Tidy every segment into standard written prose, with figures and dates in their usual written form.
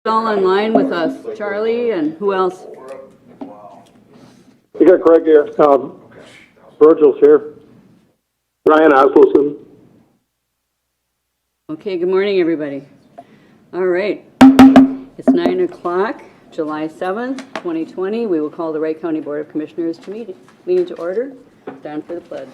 All online with us, Charlie, and who else? You got Craig here. Virgil's here. Ryan Oswaldson. Okay, good morning, everybody. All right, it's 9 o'clock, July 7th, 2020. We will call the Wright County Board of Commissioners to meeting to order. Down for the pledge.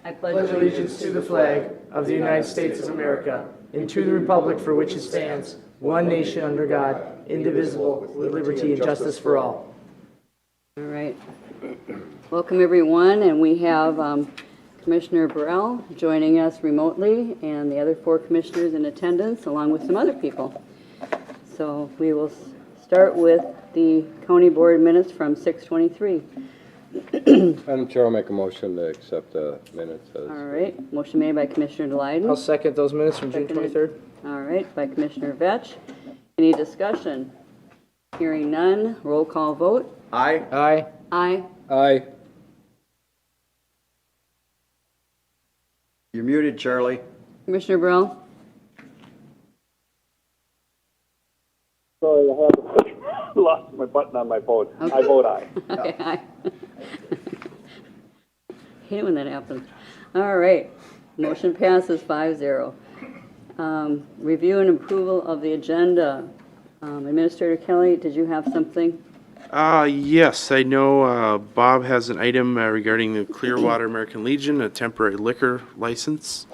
I Pledge allegiance to the flag of the United States of America and to the republic for which it stands, one nation under God, indivisible, with liberty and justice for all. All right. Welcome, everyone, and we have Commissioner Burrell joining us remotely and the other 4 commissioners in attendance, along with some other people. So we will start with the county board minutes from 6/23. Madam Chair, I'll make a motion to accept the minutes. All right, motion made by Commissioner Delyden. I'll second those minutes from June 23rd. All right, by Commissioner Vetch. Any discussion? Hearing none, roll call vote. Aye. Aye. Aye. Aye. You're muted, Charlie. Commissioner Burrell? Sorry, I had lost my button on my phone. Okay. I vote aye. Okay, aye. Hate it when that happens. All right, motion passes 5-0. Review and approval of the agenda. Administrator Kelly, did you have something? Yes, I know Bob has an item regarding the Clearwater American Legion, a temporary liquor license.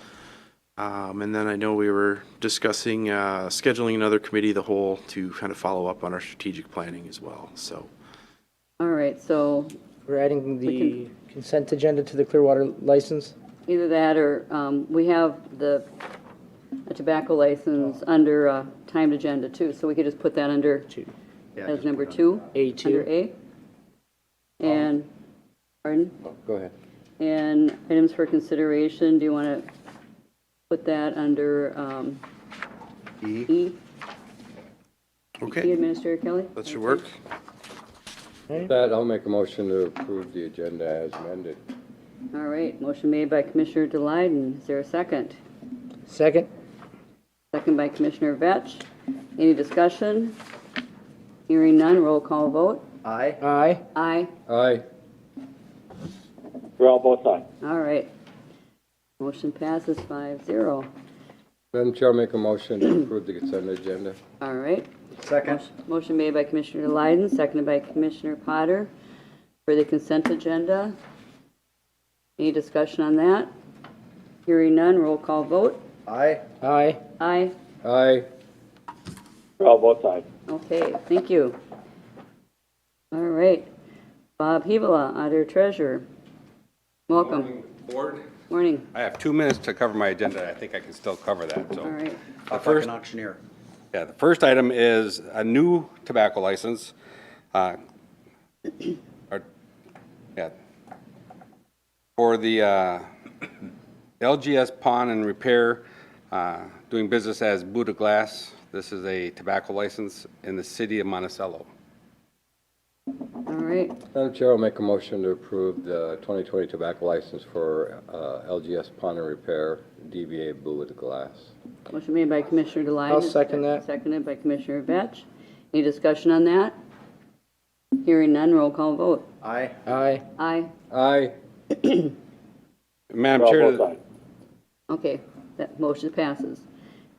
And then I know we were discussing scheduling another committee of the whole to kind of follow up on our strategic planning as well, so. All right, so We're adding the consent agenda to the Clearwater license. either that or we have a tobacco license under timed agenda too, so we could just put that under as number 2. A2. Under A. And, pardon? Go ahead. And items for consideration, do you want to put that under E? Okay, E, Administrator Kelly? that should work. With that, I'll make a motion to approve the agenda as amended. All right, motion made by Commissioner Delyden. Is there a second? Second. Second by Commissioner Vetch. Any discussion? Hearing none, roll call vote. Aye. Aye. Aye. Aye. We're all both aye. All right. Motion passes 5-0. Madam Chair, I'll make a motion to approve the consent agenda. All right. Second. Motion made by Commissioner Delyden, seconded by Commissioner Potter for the consent agenda. Any discussion on that? Hearing none, roll call vote. Aye. Aye. Aye. Aye. We're all both aye. Okay, thank you. All right. Bob Hevola, Auditor Treasurer. Welcome. Morning, Board. Morning. I have 2 minutes to cover my agenda. I think I can still cover that, so. All right. Like an auctioneer. Yeah, the first item is a new tobacco license. For the LGS Pawn and Repair, doing business as Buddha Glass. This is a tobacco license in the city of Monticello. All right. Madam Chair, I'll make a motion to approve the 2020 tobacco license for LGS Pawn and Repair, DBA Blue with Glass. Motion made by Commissioner Delyden. I'll second that. Seconded by Commissioner Vetch. Any discussion on that? Hearing none, roll call vote. Aye. Aye. Aye. Aye. Madam We're all Chair, both aye. Okay, that motion passes.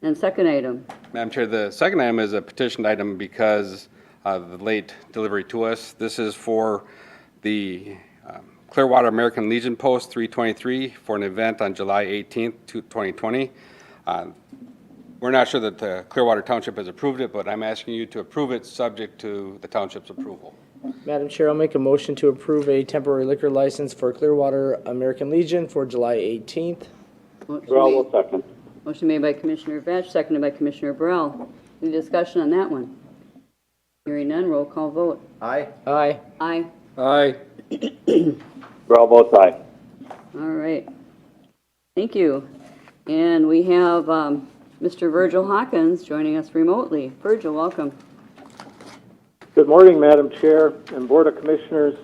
And second item. Madam Chair, the second item is a petitioned item because of the late delivery to us. This is for the Clearwater American Legion Post 323 for an event on July 18th, 2020. We're not sure that the Clearwater Township has approved it, but I'm asking you to approve it subject to the township's approval. Madam Chair, I'll make a motion to approve a temporary liquor license for Clearwater American Legion for July 18th. We're all both second. Motion made by Commissioner Vetch, seconded by Commissioner Burrell. Any discussion on that one? Hearing none, roll call vote. Aye. Aye. Aye. Aye. We're all both aye. All right. Thank you. And we have Mr. Virgil Hawkins joining us remotely. Virgil, welcome. Good morning, Madam Chair and Board of Commissioners.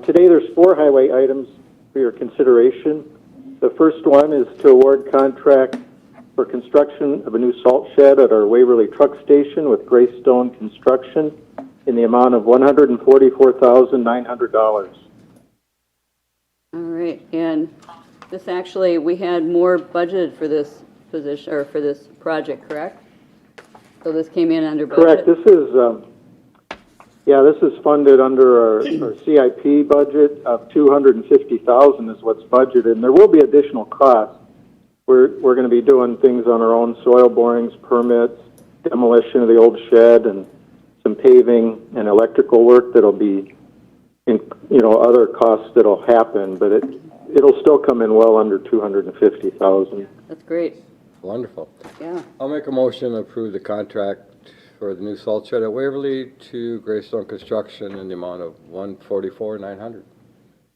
Today there's 4 highway items for your consideration. The first one is to award contract for construction of a new salt shed at our Waverly Truck Station with Greystone Construction in the amount of $144,900. All right, and this actually, we had more budgeted for this position, or for this project, correct? So this came in under budget? Correct. This is funded under our CIP budget of $250,000 is what's budgeted, and there will be additional costs. We're going to be doing things on our own, soil borings, permits, demolition of the old shed, and some paving and electrical work that'll be, other costs that'll happen, but it'll still come in well under $250,000. That's great, Wonderful. yeah. I'll make a motion to approve the contract for the new salt shed at Waverly to Greystone Construction in the amount of $144,900.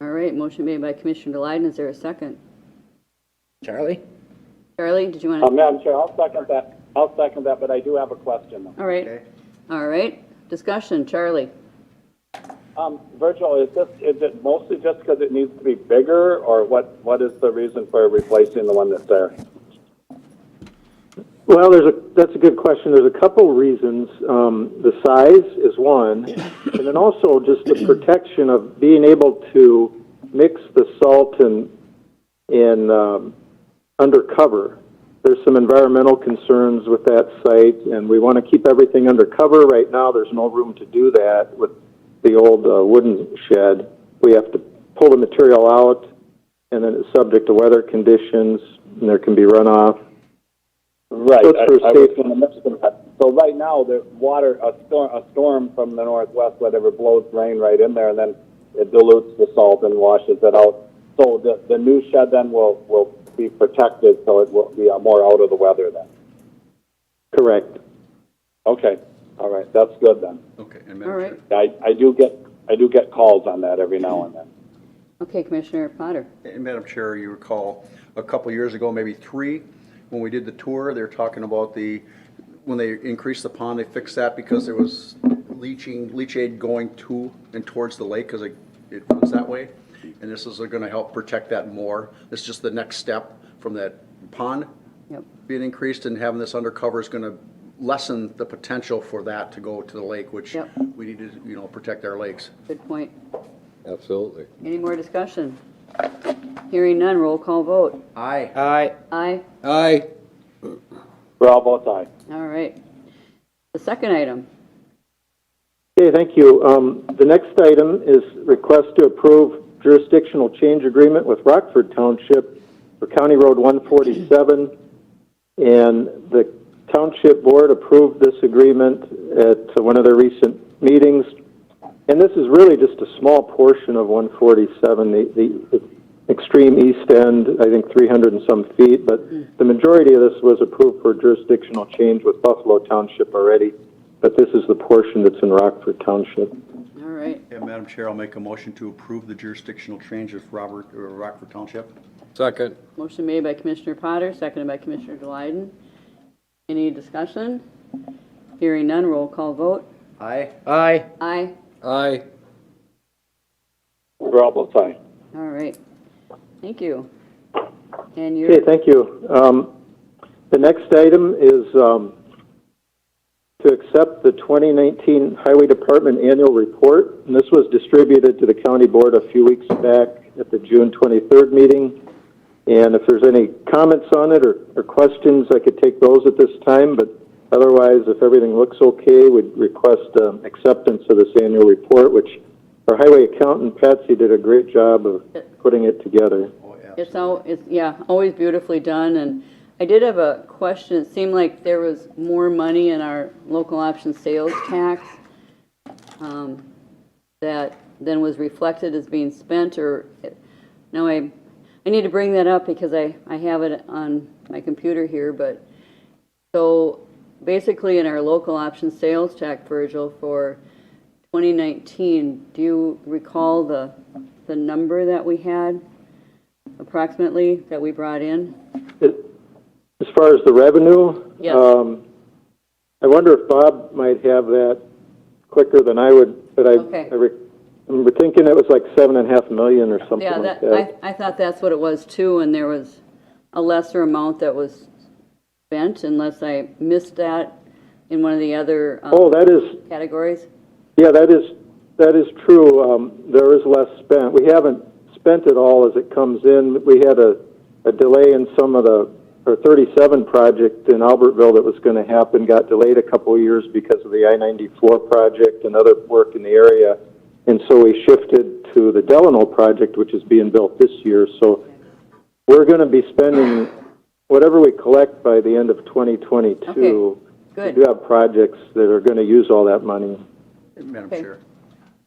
All right, motion made by Commissioner Delyden. Is there a second? Charlie? Charlie, did you want to? Madam Chair, I'll second that, but I do have a question, though. All right, all right. Discussion, Charlie. Virgil, is it mostly just because it needs to be bigger, or what is the reason for replacing the one that's there? Well, that's a good question. There's a couple reasons. The size is one, and then also just the protection of being able to mix the salt in undercover. There's some environmental concerns with that site, and we want to keep everything undercover. Right now, there's no room to do that with the old wooden shed. We have to pull the material out, and then it's subject to weather conditions, and there can be runoff. Right, So it's for I was safe- going to mention that. So right now, the water, a storm from the northwest, whatever, blows rain right in there, and then it dilutes the salt and washes it out. So the new shed then will be protected, so it will be more out of the weather then. Correct. Okay, all right, that's good then. Okay, and All Madam right. Chair. I do get calls on that every now and then. Okay, Commissioner Potter. And Madam Chair, you recall a couple years ago, maybe 3, when we did the tour, they were talking about when they increased the pond, they fixed that because there was leachate going to and towards the lake because it runs that way. And this is going to help protect that more. This is just the next step from that pond Yep. being increased, and having this undercover is going to lessen the potential for that to go to the lake, which Yep. we need to, protect our lakes. Good point. Absolutely. Any more discussion? Hearing none, roll call vote. Aye. Aye. Aye. Aye. For all both sides. All right. The second item. Okay, thank you. The next item is request to approve jurisdictional change agreement with Rockford Township for County Road 147. And the Township Board approved this agreement at one of their recent meetings. And this is really just a small portion of 147, the extreme east end, I think 300 and some feet, but the majority of this was approved for jurisdictional change with Buffalo Township already, but this is the portion that's in Rockford Township. All right. Yeah, Madam Chair, I'll make a motion to approve the jurisdictional change of Rockford Township. Second. Motion made by Commissioner Potter, seconded by Commissioner Delyden. Any discussion? Hearing none, roll call vote. Aye. Aye. Aye. Aye. For all both sides. All right. Thank you. And Okay, you're, thank you. The next item is to accept the 2019 Highway Department Annual Report. And this was distributed to the County Board a few weeks back at the June 23rd meeting. And if there's any comments on it or questions, I could take those at this time. But otherwise, if everything looks okay, we'd request acceptance of this annual report, which our highway accountant, Patsy, did a great job of putting it together. Oh, yeah. it's always beautifully done. And I did have a question. It seemed like there was more money in our local option sales tax that then was reflected as being spent, or now I need to bring that up because I have it on my computer here, but so basically in our local option sales tax, Virgil, for 2019, do you recall the number that we had approximately that we brought in? As far as the revenue, Yes. I wonder if Bob might have that quicker than I would, but Okay. I'm thinking it was like $7.5 million or something Yeah, like that. I thought that's what it was too, and there was a lesser amount that was spent, unless I missed that in one of the other Oh, that is, categories? yeah, that is true. There is less spent. We haven't spent it all as it comes in. We had a delay in some of our 37 project in Albertville that was going to happen, got delayed a couple of years because of the I-94 project and other work in the area. And so we shifted to the Delano project, which is being built this year. So we're going to be spending whatever we collect by the end of 2022. Okay, good. We do have projects that are going to use all that money. Madam Okay. Chair.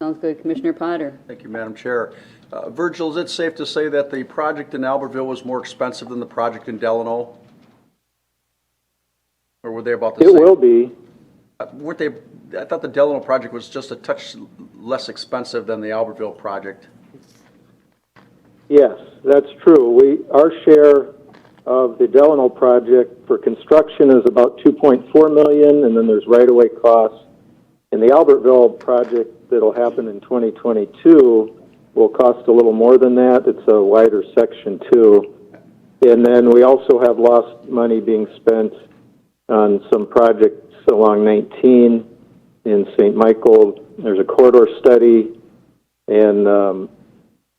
Sounds good. Commissioner Potter? Thank you, Madam Chair. Virgil, is it safe to say that the project in Albertville was more expensive than the project in Delano? Or were they about the It same? will be. Weren't they, I thought the Delano project was just a touch less expensive than the Albertville project. Yes, that's true. Our share of the Delano project for construction is about $2.4 million, and then there's right-of-way costs. And the Albertville project that'll happen in 2022 will cost a little more than that. It's a wider section too. And then we also have lost money being spent on some projects along 19 in St. Michael. There's a corridor study, and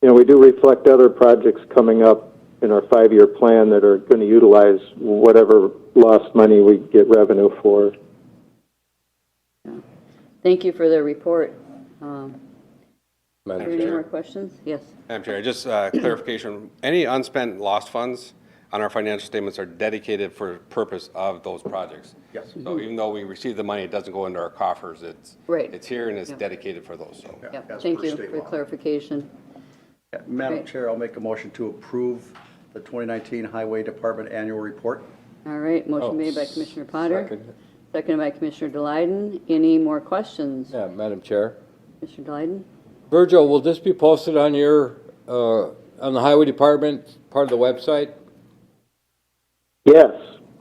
we do reflect other projects coming up in our 5-year plan that are going to utilize whatever lost money we get revenue for. Thank you for the report. Madam Are there any more Chair. questions? Yes. Madam Chair, just clarification, any unspent lost funds on our financial statements are dedicated for purpose of those projects. Yes. So even though we receive the money, it doesn't go into our coffers, Right. it's here and it's Yep. dedicated for those, so. Yep. as Thank per you state for the law. clarification. Yeah, Madam Great. Chair, I'll make a motion to approve the 2019 Highway Department Annual Report. All right, motion made by Commissioner Potter, Second. seconded by Commissioner Delyden. Any more questions? Yeah, Madam Chair. Commissioner Delyden? Virgil, will this be posted on your, on the Highway Department, part of the website? Yes,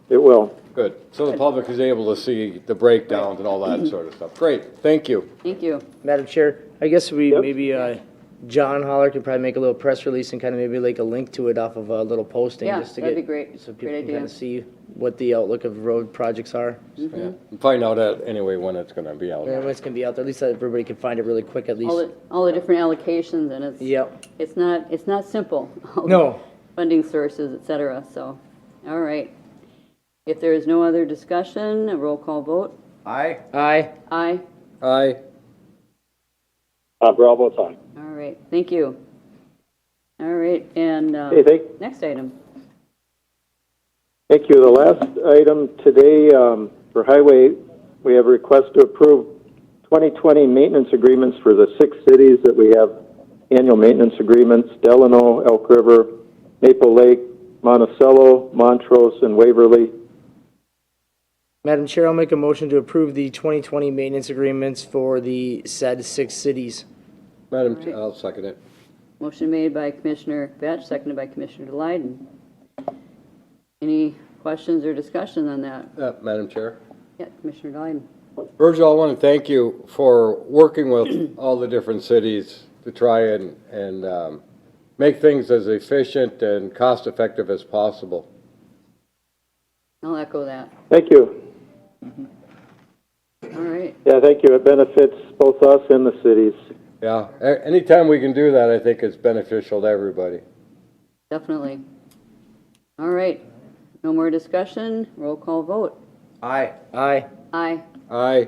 it will. Good. So the public is able to see the breakdowns and all that sort of stuff. Great, thank you. Thank you. Madam Chair, I guess we Yep. maybe, John Holler could probably make a little press release and kind of maybe like a link to it off of a little posting. Yeah, just to that'd get- be great. So Great people can idea. kind of see what the outlook of road projects are. Mm-hmm. Yeah. Find out anyway when it's gonna be out. And it's gonna be out there, at least everybody can find it really quick at least. All the different allocations, and Yep. it's not simple. All the No. Funding sources, et cetera, so, all right. If there is no other discussion, a roll call vote. Aye. Aye. Aye. Aye. Burrell votes aye. All right, thank you. All right, and Hey, next item. thank you. The last item today for highway, we have a request to approve 2020 maintenance agreements for the 6 cities that we have annual maintenance agreements: Delano, Elk River, Maple Lake, Monticello, Montrose, and Waverly. Madam Chair, I'll make a motion to approve the 2020 maintenance agreements for the said 6 cities. Madam, All right. I'll second it. Motion made by Commissioner Vetch, seconded by Commissioner Delyden. Any questions or discussion on that? Madam Chair. Yeah, Commissioner Delyden. Virgil, I want to thank you for working with all the different cities to try and make things as efficient and cost-effective as possible. I'll echo that. Thank you. All right, Yeah, thank you. It benefits both us and the cities. Yeah, anytime we can do that, I think it's beneficial to everybody. definitely. All right, no more discussion, roll call vote. Aye. Aye. Aye. Aye.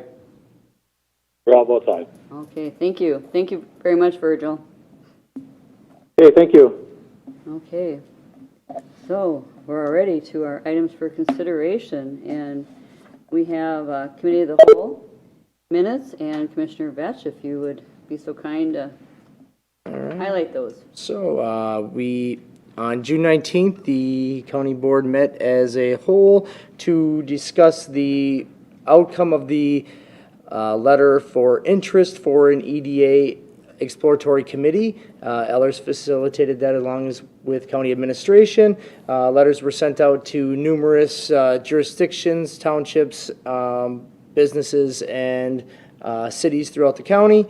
Burrell votes aye. Okay, thank you. Thank you very much, Virgil. Okay, thank you. Okay, so we're already to our items for consideration, and we have Committee of the Whole minutes, and Commissioner Vetch, if you would be so kind to highlight those. So, on June 19th, the county board met as a whole to discuss the outcome of the letter for interest for an EDA exploratory committee. Ellers facilitated that along with county administration. Letters were sent out to numerous jurisdictions, townships, businesses, and cities throughout the county.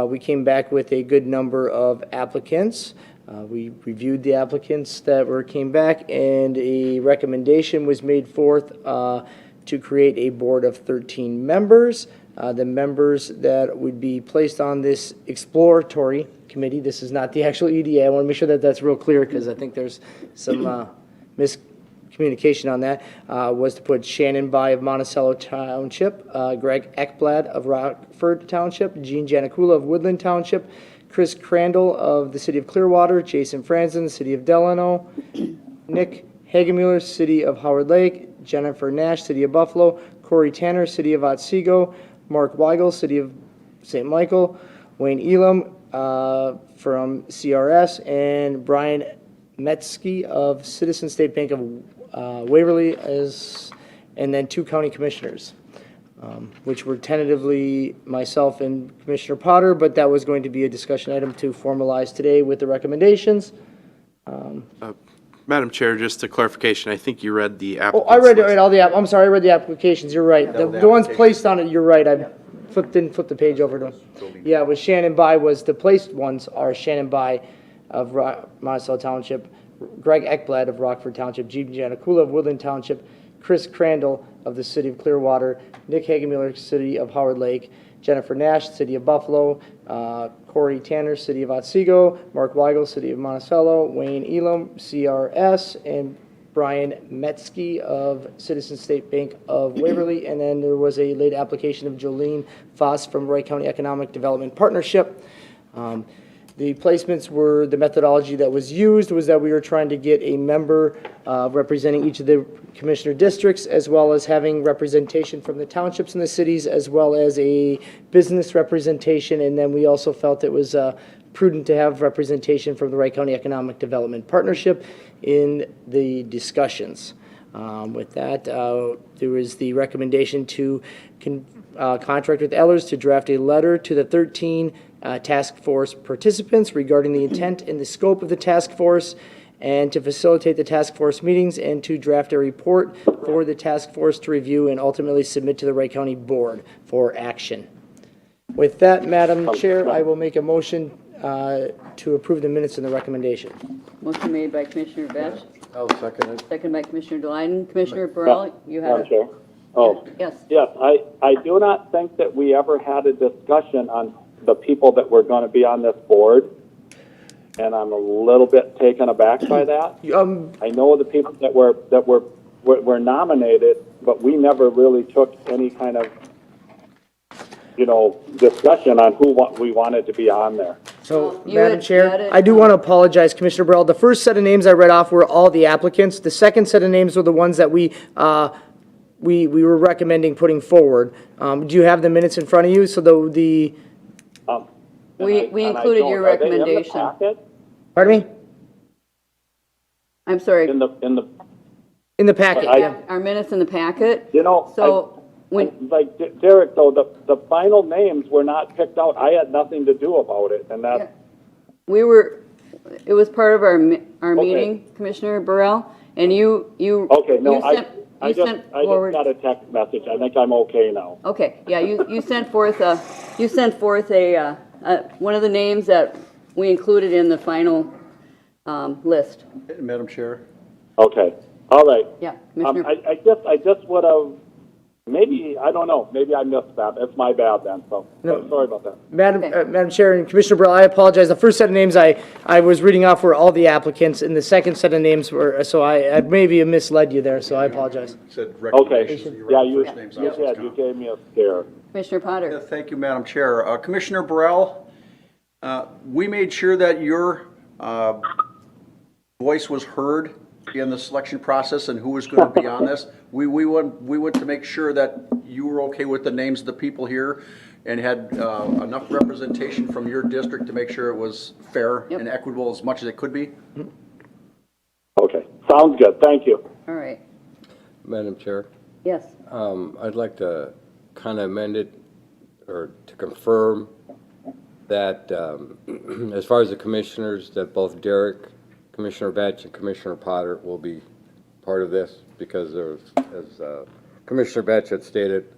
We came back with a good number of applicants. We reviewed the applicants that came back, and a recommendation was made forth to create a board of 13 members. The members that would be placed on this exploratory committee, this is not the actual EDA, I want to make sure that that's real clear, because I think there's some miscommunication on that, was to put Shannon By of Monticello Township, Greg Ekblad of Rockford Township, Gene Janikula of Woodland Township, Chris Crandall of the City of Clearwater, Jason Franzen, City of Delano, Nick Hagemuller, City of Howard Lake, Jennifer Nash, City of Buffalo, Corey Tanner, City of Otsego, Mark Weigel, City of St. Michael, Wayne Elam from CRS, and Brian Metzke of Citizen State Bank of Waverly, and then 2 county commissioners, which were tentatively myself and Commissioner Potter, but that was going to be a discussion item to formalize today with the recommendations. Madam Chair, just a clarification, I think you read the Oh, applicants. I read list. all the, I'm sorry, I read the applications, you're right. That was The the ones application. placed on it, you're right, I didn't flip the page over to them. Yeah, with Shannon By was, the placed ones are Shannon By of Monticello Township, Greg Ekblad of Rockford Township, Gene Janikula of Woodland Township, Chris Crandall of the City of Clearwater, Nick Hagemuller, City of Howard Lake, Jennifer Nash, City of Buffalo, Corey Tanner, City of Otsego, Mark Weigel, City of Monticello, Wayne Elam, CRS, and Brian Metzke of Citizen State Bank of Waverly. And then there was a late application of Jolene Foss from Wright County Economic Development Partnership. The placements were, the methodology that was used was that we were trying to get a member representing each of the commissioner districts, as well as having representation from the townships and the cities, as well as a business representation. And then we also felt it was prudent to have representation from the Wright County Economic Development Partnership in the discussions. With that, there was the recommendation to contract with Ellers to draft a letter to the 13 task force participants regarding the intent and the scope of the task force, and to facilitate the task force meetings, and to draft a report for the task force to review and ultimately submit to the Wright County Board for action. With that, Madam Chair, I will make a motion to approve the minutes and the recommendation. Motion made by Commissioner Vetch, I'll second it. second by Commissioner Delyden. Commissioner Burrell, you had Madam a... Chair. Oh, Yes. yes, I do not think that we ever had a discussion on the people that were going to be on this board, and I'm a little bit taken aback by that. I know the people that were nominated, but we never really took any kind of, discussion on who we wanted to be on there. So, You Madam had Chair, added, I do want to apologize, Commissioner Burrell. The first set of names I read off were all the applicants. The second set of names were the ones that we were recommending putting forward. Do you have the minutes in front of you? So the We included your Are they in the recommendation. packet? pardon me? I'm sorry. In the In the packet, yeah. Our minutes in the packet. So like Derek, though, the final names were not picked out. I had nothing to do about it, and that. It was part of our meeting, Commissioner Burrell, and you. Okay, no, you sent I forward. just got a text message. I think I'm okay now. Okay, yeah, you sent forth a one of the names that we included in the final list. Madam Chair. Okay, all right. Yeah, Commissioner. I just would have, maybe, I don't know, maybe I missed that. It's my bad then, so, sorry about that. Madam Chair and Commissioner Burrell, I apologize. The first set of names I was reading off were all the applicants, and the second set of names were, so I maybe misled you there, so I apologize. Said Okay, recommendations. yeah, read the first names out. you gave me a scare. Commissioner Yeah, Potter. thank you, Madam Chair. Commissioner Burrell, we made sure that your voice was heard in the selection process and who was going to be on this. We went to make sure that you were okay with the names of the people here and had enough representation from your district to make sure it was fair and equitable as much as it could be. Okay, sounds good. Thank you. All right. Madam Chair, Yes. I'd like to kind of amend it, or to confirm that as far as the commissioners, that both Derek, Commissioner Vetch, and Commissioner Potter will be part of this, because as Commissioner Vetch had stated,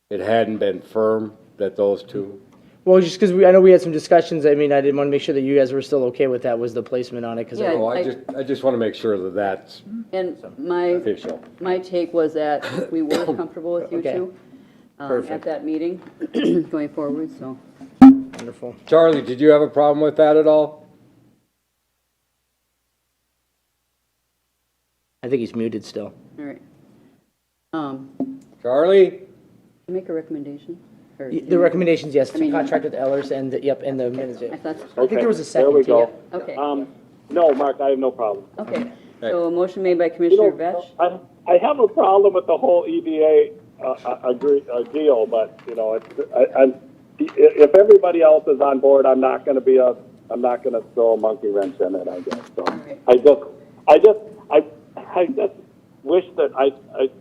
it hadn't been firm that those two. Well, just because I know we had some discussions, I mean, I didn't want to make sure that you guys were still okay with that, was the placement on it, because Yeah. Oh, I just want to make sure that that's And my official. take was that we were comfortable with you Okay. two at Perfect. that meeting going forward, so. wonderful. Charlie, did you have a problem with that at all? I think he's muted still. All right. Charlie? Make a recommendation? Or- The recommendations, yes, to mean- contract with Ellers and, yep, and the minutes. I thought, I think there was a There we second, too. go. okay, No, Mark, I have no problem. okay. So a motion made by Commissioner Vetch. I have a problem with the whole EDA deal, but, you know, if everybody else is on board, I'm not gonna throw a monkey wrench in it, I guess, so. I just wish that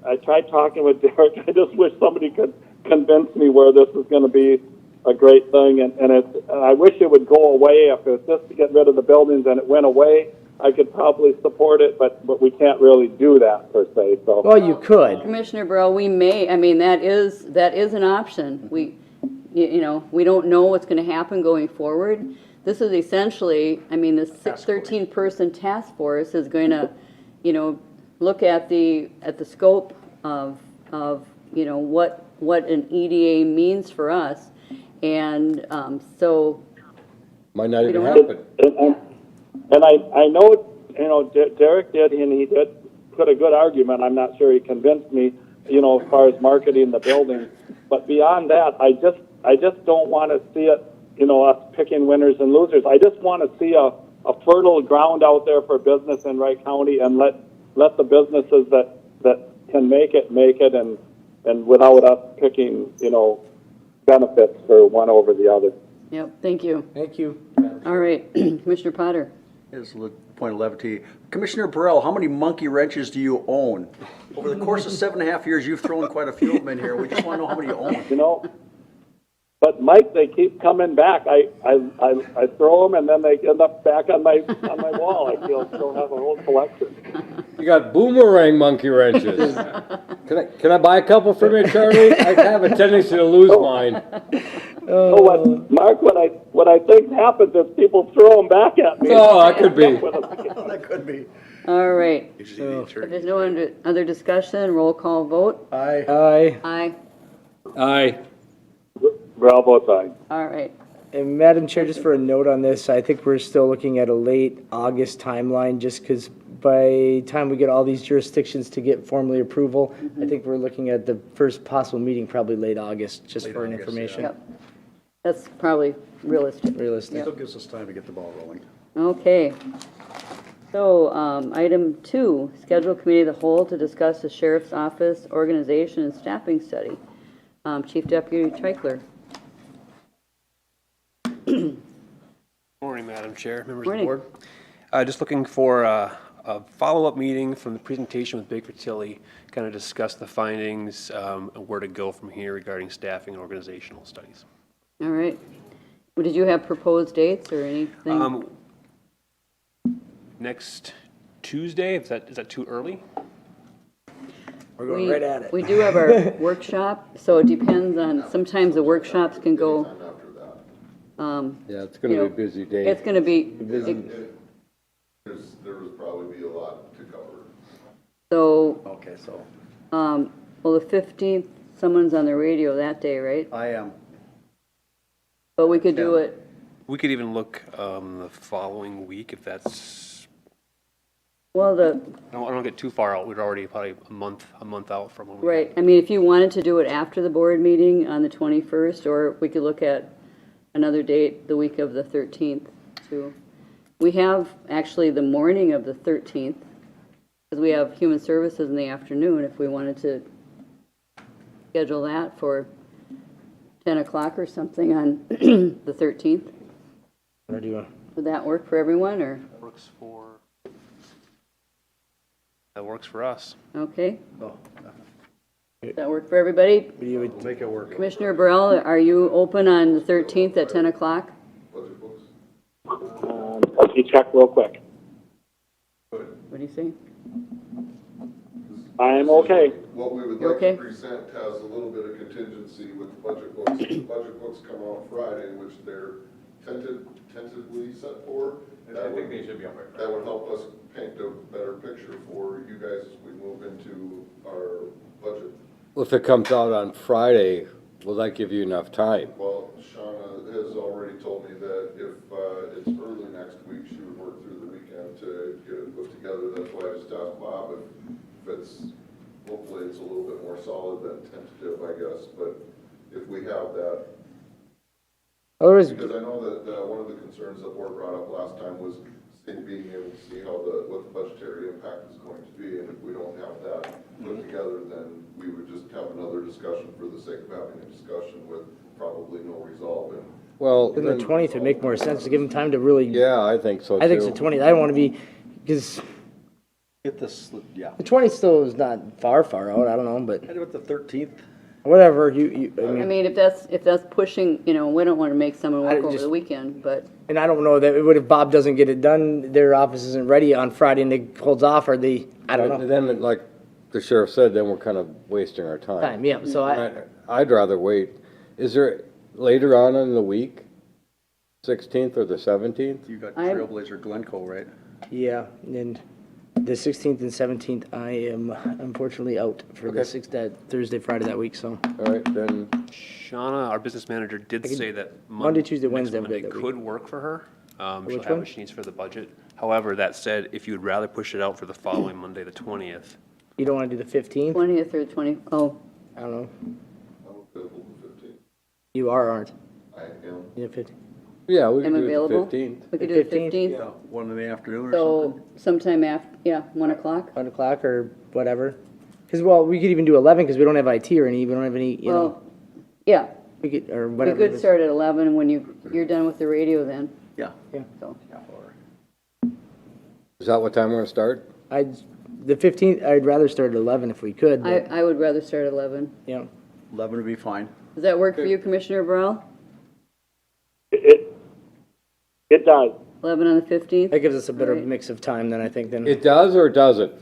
I tried talking with Derek, I just wish somebody could convince me where this is gonna be a great thing, and I wish it would go away. If it's just to get rid of the buildings and it went away, I could probably support it, but we can't really do that per se, so. Well, you could. Commissioner Burrow, we may, I mean, that is an option. You know, we don't know what's gonna happen going forward. This is essentially, I mean, this 13-person task force is going to, you know, look at the scope of, you know, what an EDA means for us. And, so, Might not even don't happen. And I know, you know, Derek did, and he did put a good argument. I'm not sure he convinced me, you know, as far as marketing the building. But beyond that, I just don't want to see it, you know, us picking winners and losers. I just want to see a fertile ground out there for business in Wright County, and let the businesses that can make it, and without us picking, you know, benefits for one over the other. yep, thank you. Thank you. All right, Commissioner Potter. Is a point of levity. Commissioner Burrell, how many monkey wrenches do you own? Over the course of 7.5 years, you've thrown quite a few of them in here. We just want to know how many you own. You know, but Mike, they keep coming back. I throw them, and then they end up back on my wall. I still have a whole collection. You got boomerang monkey wrenches. Can I buy a couple from you, Charlie? I have a tendency to lose mine. So Mark, what I think happens is people throw them back at me. Oh, that could be. That could be. All right, Usually the if attorney. there's no other discussion, roll call vote. Aye. Aye. Aye. Bravo side. All right, And Madam Chair, just for a note on this, I think we're still looking at a late August timeline, just because by the time we get all these jurisdictions to get formally approval, I think we're looking at the first possible meeting, probably late August, just for an August, information. yep. That's probably realistic. Realistic. Still gives us time to get the ball rolling. Okay. So, item 2, schedule committee of the whole to discuss the sheriff's office organization and staffing study. Chief Deputy Treichler. Morning, Madam Chair, members of the Morning. board. Just looking for a follow-up meeting from the presentation with Baker Tilly, kind of discuss the findings, and where to go from here regarding staffing and organizational studies. All right. Well, did you have proposed dates or anything? Next Tuesday, is that too early? We're going right at it. We do have our workshop, so it depends on, sometimes the workshops can go, Yeah, it's going to be a busy day. it's gonna be, There would probably be a lot to cover. so, Okay, so well, the 15th, someone's on the radio that day, right? I am. But we could do it, We could even look the following week if that's, well, I don't get too far out. We're already probably a month out from when we. right, I mean, if you wanted to do it after the board meeting on the 21st, or we could look at another date, the week of the 13th, too. We have actually the morning of the 13th, because we have human services in the afternoon, if we wanted to schedule that for 10 o'clock or something on the 13th. Or do you want- Would that work for everyone, or, That works for us. okay? Does that work for everybody? We'll make it work. Commissioner Burrell, are you open on the 13th at 10 o'clock? Let me check real quick. What do you say? I'm okay. What we would You like okay? to present has a little bit of contingency with the budget books. The budget books come out Friday, which they're tentatively set for. I think they should be up right. That would help us paint a better picture for you guys as we move into our budget. If it comes out on Friday, will that give you enough time? Well, Shauna has already told me that if it's early next week, she would work through the weekend to get it put together. That's why I just asked Bob if it's, hopefully it's a little bit more solid than tentative, I guess. But if we have that, Otherwise, because I know that one of the concerns that board brought up last time was being able to see how what the budgetary impact is going to be. And if we don't have that put together, then we would just have another discussion for the sake of having a discussion with probably no resolve. And Well, then the then, 20th would make more sense to give them time to really. yeah, I think so too. I think it's the 20th. I don't want to be, because Get this, yeah. the 20th still is not far out. I don't know, but I do it the 13th. whatever. I I mean, mean, if that's pushing, we don't want to make someone I work over just- the weekend, but and I don't know that if Bob doesn't get it done, their office isn't ready on Friday and it holds off, or they, I don't know. Then, like the sheriff said, then we're kind of wasting our time. Time, yeah. So I'd rather wait. Is there later on in the week, 16th or the 17th? You got I'm- Trailblazer Glencoe, right? yeah, and the 16th and 17th, I am unfortunately out for the that Thursday, Friday that week. So All right, then, Shauna, our business manager, did say that Monday, Tuesday, next Wednesday, Monday that week. could work for her. She'll Which have one? what she needs for the budget. However, that said, if you would rather push it out for the following Monday, the 20th, you don't want to do the 15th? 20th or 20, oh, I don't know. I'm available the 15th. You aren't? I am. Yeah, 15th. yeah, we am can do available. the 15th. We could do the 15th? 15th. Yeah, 1 in the afternoon or So something. sometime after, 1 o'clock? 1 o'clock or whatever. Because, well, we could even do 11 because we don't have IT or any, we don't have any, you know, Well, yeah, we could, or we whatever. it could is. start at 11 when you're done with the radio then, Yeah. so. Is that what time we're gonna start? The 15th, I'd rather start at 11 if we could, but, I would rather start at 11. you know. 11 would be fine. Does that work for you, Commissioner Burrell? It does. 11 on the 15th? That gives us a better Right. mix of time than I think than. It does or doesn't?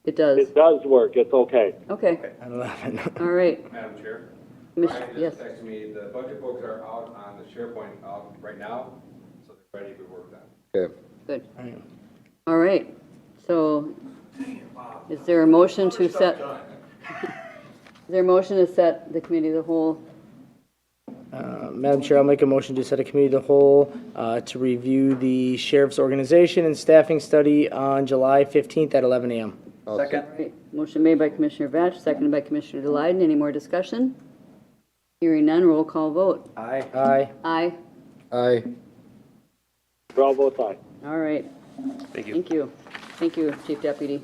It does. It does work. It's okay. Okay, At 11. all right. Madam Chair? Commis- Ryan Yes, just texted me, the budget books are out on the SharePoint right now, so they're ready to be worked on. Okay. good. All right, so is there a motion to set? Is there a motion to set the committee of the whole? Madam Chair, I'll make a motion to set a committee of the whole to review the sheriff's organization and staffing study on July 15th at 11 a.m. Second? All right, motion made by Commissioner Batch, seconded by Commissioner Delyden. Any more discussion? Hearing none, roll call vote. Aye. Aye. Aye. Roll votes aye. All right, thank you. thank you. Thank you, Chief Deputy.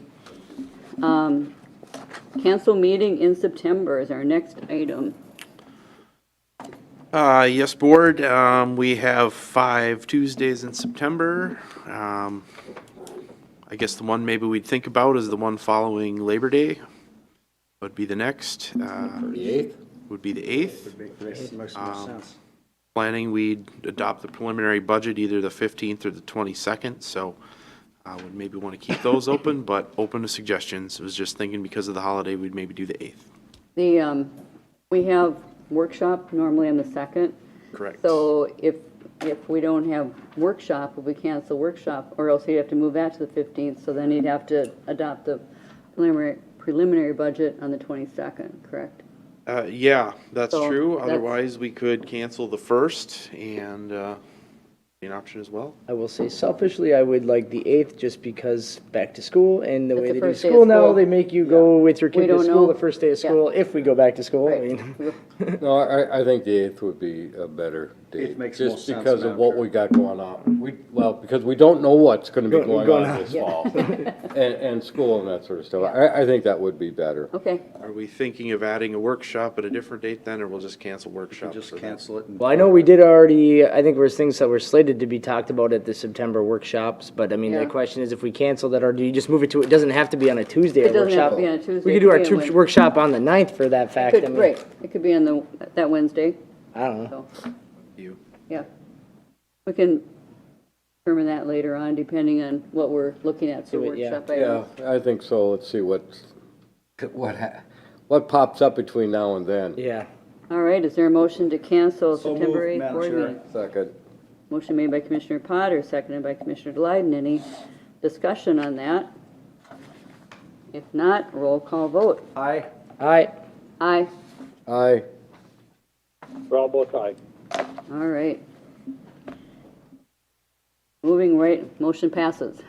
Cancel meeting in September is our next item. Yes, board, we have 5 Tuesdays in September. I guess the one maybe we'd think about is the one following Labor Day. Would be the next, The 8th? would be the 8th. Makes more sense. Planning, we'd adopt the preliminary budget either the 15th or the 22nd, so would maybe want to keep those open, but open to suggestions. I was just thinking because of the holiday, we'd maybe do the 8th. We have workshop normally on the 2nd. Correct. So if we don't have workshop, if we cancel workshop, or else you'd have to move that to the 15th, so then you'd have to adopt the preliminary budget on the 22nd, correct? Yeah, that's So true. that's- Otherwise, we could cancel the 1st and be an option as well. I will say selfishly, I would like the 8th just because back to school and the That's way the they do first day of school now, school. they make you go with your We kid to don't school know. the first day of Yeah. school, if we go back to school. I Right. mean, No, I think the 8th would be a better date. 8th makes most Just sense, because of Madam what Chair. we got going on. Well, because we don't know what's gonna be going Going on on, this yeah. fall. And school and that sort of stuff. I think that would be better. Okay, Are we thinking of adding a workshop at a different date then, or we'll just cancel workshop? Just for that? cancel it. And well, I know we did already, I think there's things that were slated to be talked about at the September workshops, but I mean, Yeah. the question is if we cancel that, or do you just move it to, it doesn't have to be on a Tuesday, It our doesn't have workshop. to be on a Tuesday. We It could do our could be on Wednesday. workshop on the 9th for that fact. I could, mean, right, it could be on that Wednesday, I don't know. so, You. yeah. We can, determine that later on, depending on what we're looking at for Do it, yeah. workshop Yeah, items. I think so. Let's see what pops up between now and then. Yeah. All right, is there a motion to cancel So September moved, 8th Madam board Chair. meeting? Second. Motion made by Commissioner Potter, seconded by Commissioner Delyden. Any discussion on that? If not, roll call vote. Aye. Aye. Aye. Aye. Roll both aye. All right. Moving right, motion passes.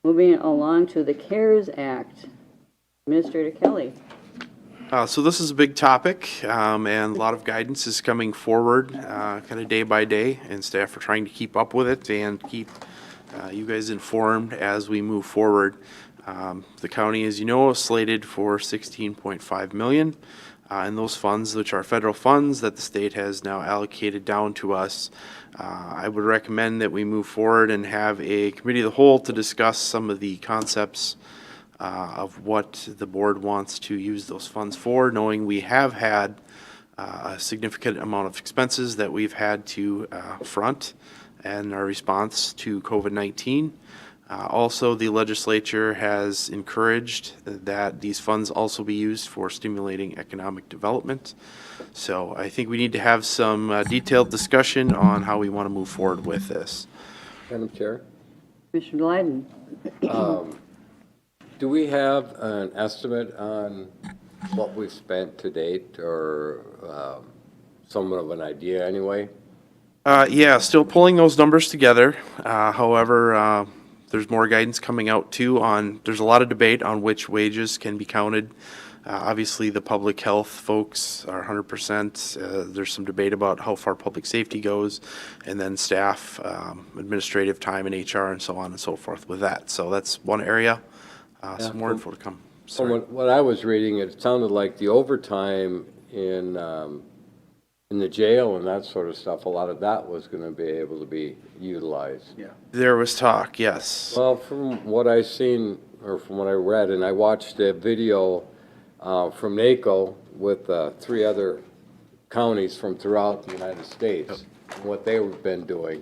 Moving along to the CARES Act. Administrator Kelly. So this is a big topic, and a lot of guidance is coming forward, kind of day by day, and staff are trying to keep up with it and keep you guys informed as we move forward. The county, as you know, is slated for $16.5 million, and those funds, which are federal funds that the state has now allocated down to us. I would recommend that we move forward and have a committee of the whole to discuss some of the concepts of what the board wants to use those funds for, knowing we have had a significant amount of expenses that we've had to front in our response to COVID-19. Also, the legislature has encouraged that these funds also be used for stimulating economic development. So I think we need to have some detailed discussion on how we want to move forward with this. Madam Chair? Commissioner Delyden. Do we have an estimate on what we've spent to date, or somewhat of an idea anyway? Yeah, still pulling those numbers together. However, there's more guidance coming out too there's a lot of debate on which wages can be counted. Obviously, the public health folks are 100%. There's some debate about how far public safety goes, and then staff, administrative time, and HR, and so on and so forth with that. So that's one area. Some more info to come. From Sorry. what I was reading, it sounded like the overtime in the jail and that sort of stuff, a lot of that was going to be able to be utilized. Yeah. There was talk, yes. Well, from what I've seen, or from what I read, and I watched a video from NACO with 3 other counties from throughout the United States, and what they've been doing,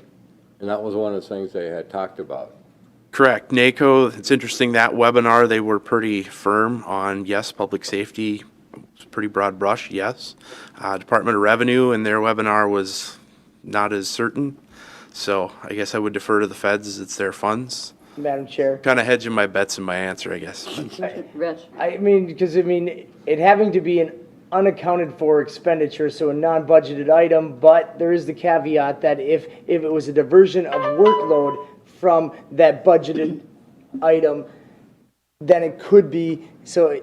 and that was one of the things they had talked about. Correct. NACO, it's interesting, that webinar, they were pretty firm on, yes, public safety, it's a pretty broad brush, yes. Department of Revenue and their webinar was not as certain. So I guess I would defer to the feds as it's their funds. Madam Chair. Kind of hedging my bets in my answer, I guess. Rich. I mean, because it having to be an unaccounted for expenditure, so a non-budgeted item, but there is the caveat that if it was a diversion of workload from that budgeted item, then it could be, so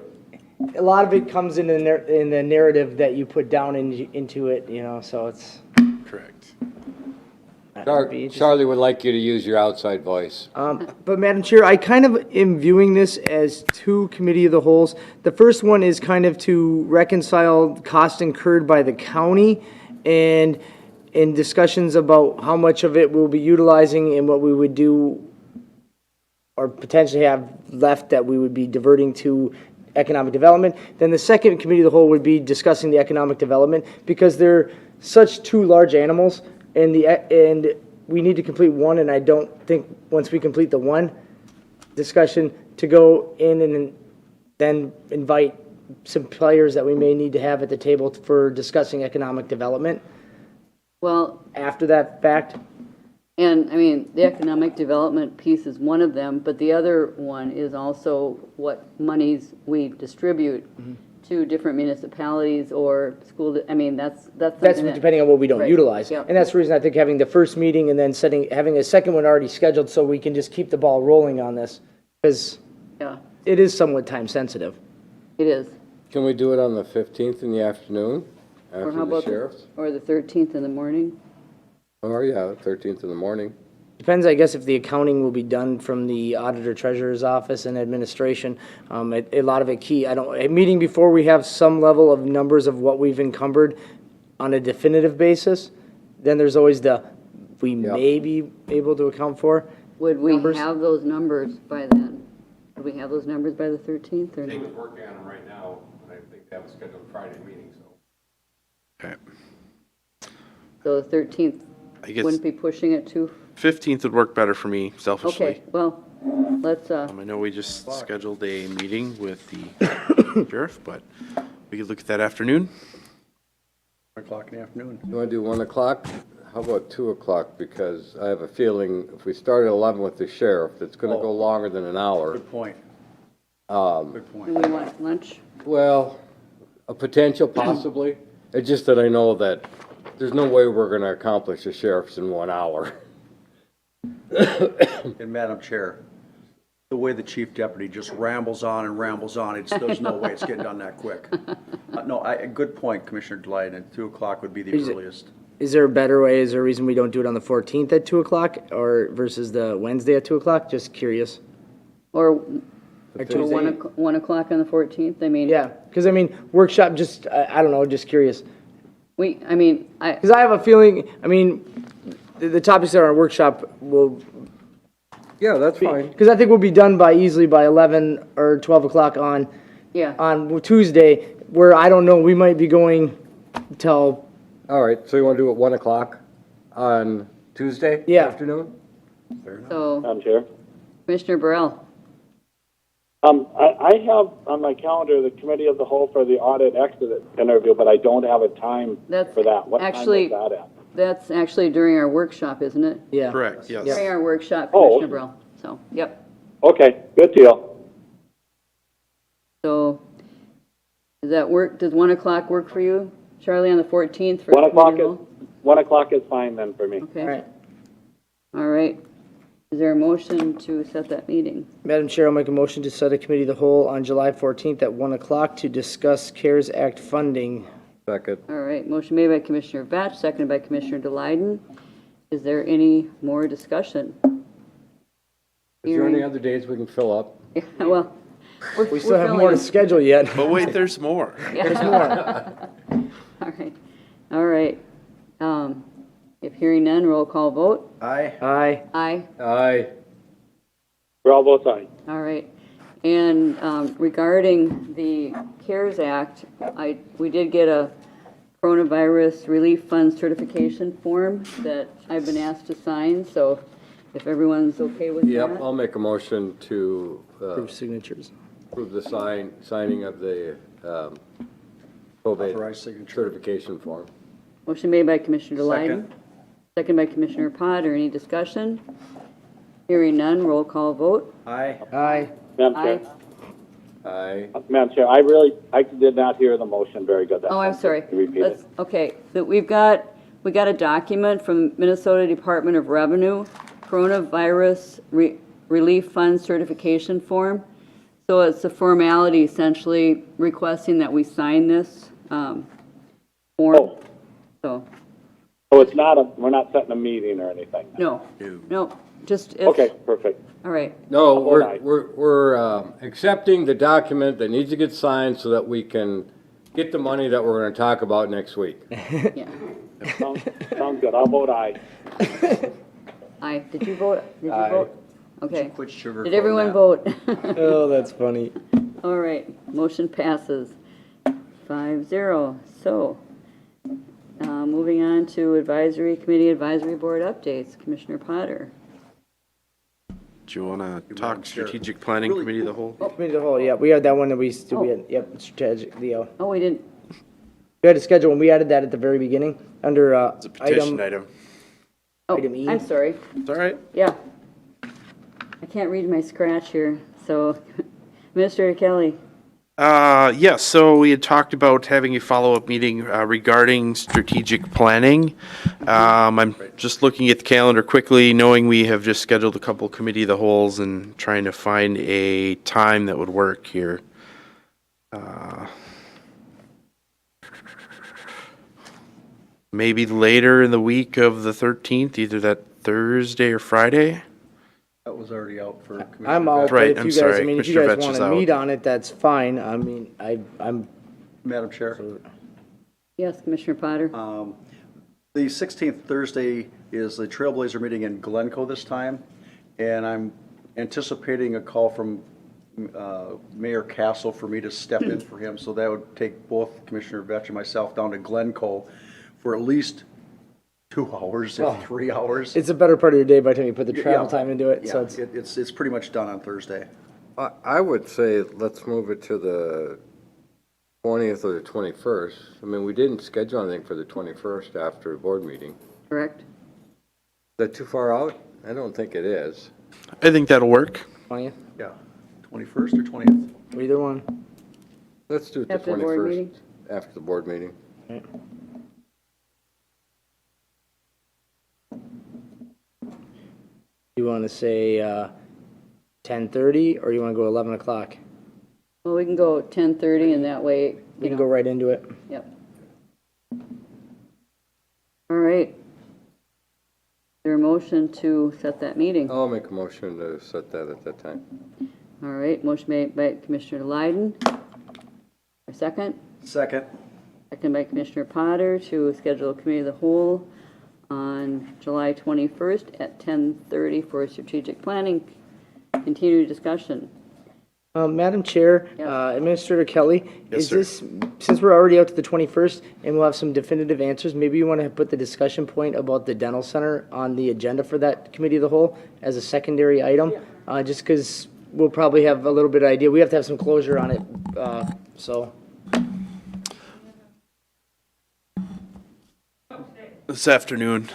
a lot of it comes in the narrative that you put down into it, so it's. Correct. Charlie would like you to use your outside voice. But Madam Chair, I kind of am viewing this as 2 committee of the wholes. The first one is kind of to reconcile cost incurred by the county and in discussions about how much of it we'll be utilizing and what we would do or potentially have left that we would be diverting to economic development. Then the second committee of the whole would be discussing the economic development because they're such 2 large animals and we need to complete one, and I don't think once we complete the one discussion to go in and then invite some players that we may need to have at the table for discussing economic development Well, after that fact. and I mean, the economic development piece is one of them, but the other one is also what monies we distribute to different municipalities or school, I mean, that's That's something that- depending on what we don't Right, utilize. yeah. And that's the reason I think having the first meeting and then having a second one already scheduled so we can just keep the ball rolling on this. Because Yeah, it is somewhat time sensitive. it is. Can we do it on the 15th in the afternoon, Or after how the about, sheriff's? or the 13th in the morning? Or, yeah, 13th in the morning. Depends, I guess, if the accounting will be done from the auditor treasurer's office and administration. A lot of it key, a meeting before we have some level of numbers of what we've encumbered on a definitive basis, then there's always we may be able to account for. Would we Numbers? have those numbers by then? Would we have those numbers by the 13th or Jake not? is working on them right now, and I think they have a scheduled Friday meeting, so. Okay. So the 13th I guess, wouldn't be pushing it too 15th would work better for me selfishly. Okay, well, let's, I know we just scheduled a meeting with the sheriff, but we could look at that afternoon. 1 o'clock in the afternoon. You want to do 1 o'clock? How about 2 o'clock? Because I have a feeling if we start at 11 with the sheriff, it's going to go longer than an hour. Good point. Good do point. we want lunch? Well, a potential possibly. It's just that I know that there's no way we're going to accomplish the sheriff's in 1 hour. And Madam Chair, the way the chief deputy just rambles on and rambles on, there's no way it's getting done that quick. No, good point, Commissioner Delight, and 2 o'clock would be the earliest. Is there a better way? Is there a reason we don't do it on the 14th at 2 o'clock or versus the Wednesday at 2 o'clock? Just curious. Or Or or 1 o'clock on the 14th? I mean, Yeah, because I mean, workshop, just, I don't know, just curious. I Because I have a feeling, I mean, the topics that are on workshop will, Yeah, that's fine. because I think we'll be done by easily by 11 or 12 o'clock on yeah, Tuesday, where I don't know, we might be going till, All right, so you want to do it 1 o'clock on Tuesday Yeah. afternoon? so Madam Chair. Commissioner Burrell. I have on my calendar the committee of the whole for the audit exit interview, but I don't have a time That's for that. What actually- time is that at? That's actually during our workshop, isn't it? yeah. Correct, yes. During our workshop, Oh. Commissioner Burrell. So, yep. Okay, good deal. So, does that work? Does 1 o'clock work for you, Charlie, on the 14th? for 1 o'clock committee is, of the whole? 1 o'clock is fine then for me. Okay. All right. All right. Is there a motion to set that meeting? Madam Chair, I'll make a motion to set a committee of the whole on July 14th at 1 o'clock to discuss CARES Act funding. Second. All right, motion made by Commissioner Batch, seconded by Commissioner Delyden. Is there any more discussion? Is there any Hearing- other days we can fill up? Yeah, well, We still have more to schedule yet. But wait, there's more. There's more. All right, all right. If hearing none, roll call vote. Aye. Aye. Aye. Aye. For all votes aye. All right. And regarding the CARES Act, we did get a coronavirus relief fund certification form that I've been asked to sign, so if everyone's okay with Yep, that. I'll make a motion to Approve signatures. approve the signing of the COVID Authorized signature. certification form. Motion made by Commissioner Delyden. Second. Second by Commissioner Potter. Any discussion? Hearing none, roll call vote. Aye. Aye. Madam Aye. Chair. Aye. Madam Chair, I did not hear the motion very good. Oh, I'm sorry. Can you repeat it? Okay, so we got a document from Minnesota Department of Revenue, coronavirus relief fund certification form. So it's a formality essentially requesting that we sign this form. Oh. So, So it's not we're not setting a meeting or anything? no, just, it's, Okay, perfect. all right. No, I'll vote we're, aye. we're accepting the document that needs to get signed so that we can get the money that we're going to talk about next week. Yeah. Sounds good. I'll vote aye. Aye. Did you vote? Did you Aye. vote? Okay. Quit sugarcoating Did everyone that. vote? Oh, that's funny. All right, motion passes 5-0. So, moving on to advisory committee, advisory board updates. Commissioner Potter. Do you want to talk Madam Chair. strategic planning Really- committee of the whole? Committee of the whole, yeah, we had that one that we had, yep, strategic, Oh, we didn't, we had a schedule, and we added that at the very beginning, under, It's a petition item, item. oh, Item E. I'm sorry. It's all right. Yeah. I can't read my scratch here, so Administrator Kelly. Yes, so we had talked about having a follow-up meeting regarding strategic planning. I'm just looking at the calendar quickly, knowing we have just scheduled a couple committee of the wholes and trying to find a time that would work here. Maybe later in the week of the 13th, either that Thursday or Friday? That was already out for Commissioner I'm out, Batch. but Right, if I'm you guys, sorry, I mean, if you Commissioner guys Vetch want is to out. meet on it, that's fine, I mean, I'm, Madam Chair. Yes, Commissioner Potter. The 16th Thursday is the Trailblazer meeting in Glencoe this time, and I'm anticipating a call from Mayor Castle for me to step in for him, so that would take both Commissioner Vetch and myself down to Glencoe for at least 2 hours, Well, 3 hours. It's a better part of your day by the time you put the travel Yeah. time into it, so Yeah, it's, it's pretty much done on Thursday. I would say let's move it to the 20th or the 21st. I mean, we didn't schedule anything for the 21st after the board meeting. Correct? Is that too far out? I don't think it is. I think that'll work. 20th, Yeah, 21st or 20th? either one. Let's do it the After the board 21st, meeting? after the board meeting. You want to say 10:30, or you want to go 11 o'clock? Well, we can go 10:30 and that way, We can go right into it. Yep. All right. Is there a motion to set that meeting? I'll make a motion to set that at that time. All right, motion made by Commissioner Lyden. A second? Second. Second by Commissioner Potter to schedule a committee of the whole on July 21st at 10:30 for strategic planning. Continued discussion. Madam Chair, Yes. Administrator Kelly, Yes, is sir. this, since we're already out to the 21st and we'll have some definitive answers, maybe you want to put the discussion point about the dental center on the agenda for that committee of the whole as a secondary item? Just because we'll probably have a little bit of idea. We have to have some closure on it, so. This afternoon.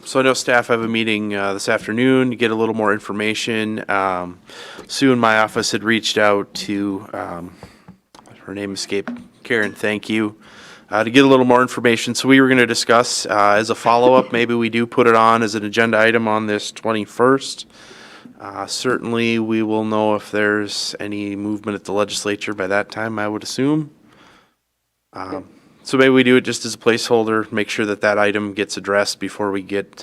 So I know staff have a meeting this afternoon to get a little more information. Sue in my office had reached out to, her name escaped, Karen, thank you, to get a little more information. So we were going to discuss as a follow-up, maybe we do put it on as an agenda item on this 21st. Certainly, we will know if there's any movement at the legislature by that time, I would assume. So maybe we do it just as a placeholder, make sure that that item gets addressed before we get